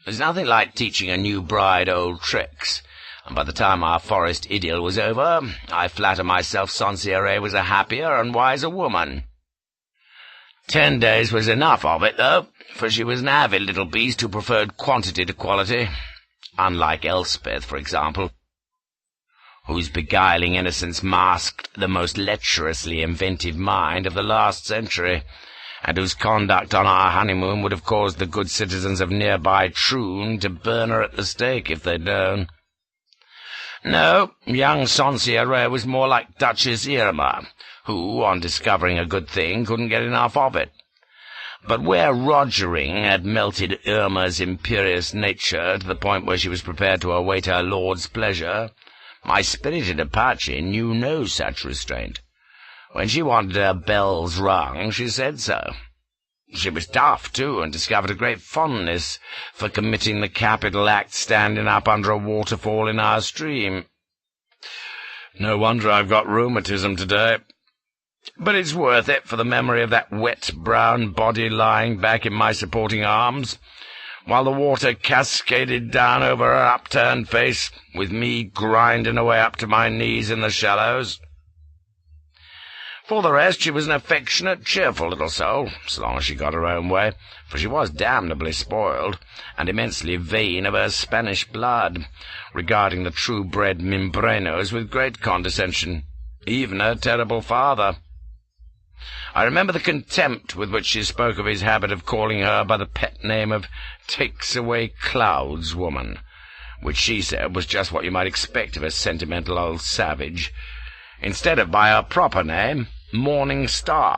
There's nothing like teaching a new bride old tricks, and by the time our forest idyll was over, I flatter myself Sonsee-array was a happier and wiser woman. 10 days was enough of it, though, for she was an avid little beast who preferred quantity to quality, unlike Elspeth, for example, whose beguiling innocence masked the most lecherously inventive mind of the last century, and whose conduct on our honeymoon would have caused the good citizens of nearby Troon to burn her at the stake if they'd known. No, young Sonsee-array was more like Duchess Irma, who, on discovering a good thing, couldn't get enough of it. But where rogering had melted Irma's imperious nature to the point where she was prepared to await her lord's pleasure, my spirited Apache knew no such restraint. When she wanted her bells rung, she said so. She was tough, too, and discovered a great fondness for committing the capital act standing up under a waterfall in our stream. No wonder I've got rheumatism today. But it's worth it for the memory of that wet brown body lying back in my supporting arms, while the water cascaded down over her upturned face, with me grinding away up to my knees in the shallows. For the rest, she was an affectionate, cheerful little soul, so long as she got her own way, for she was damnably spoiled, and immensely vain of her Spanish blood, regarding the true-bred Mimbrenos with great condescension, even her terrible father. I remember the contempt with which she spoke of his habit of calling her by the pet name of Takes-away-Clouds woman, which she said was just what you might expect of a sentimental old savage, instead of by her proper name, Morning Star,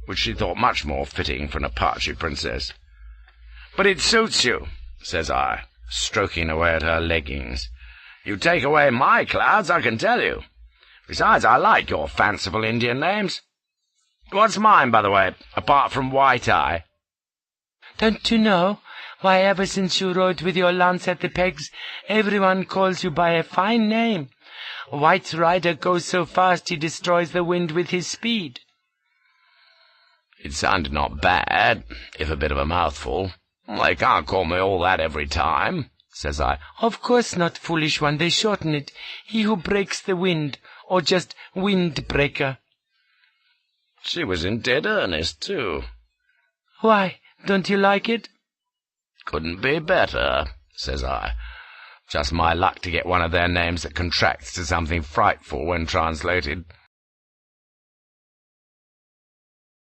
which she thought much more fitting for an Apache princess. "But it suits you," says I, stroking away at her leggings. "You take away my clouds, I can tell you. Besides, I like your fanciful Indian names. What's mine, by the way, apart from White Eye?" "Don't you know? Why, ever since you rode with your lance at the pegs, everyone calls you by a fine name. White's rider goes so fast he destroys the wind with his speed." It sounded not bad, if a bit of a mouthful. "They can't call me all that every time," says I. "Of course not, foolish one. They shorten it. He who breaks the wind, or just windbreaker." She was in dead earnest, too. "Why, don't you like it?" "Couldn't be better," says I. Just my luck to get one of their names that contracts to something frightful when translated.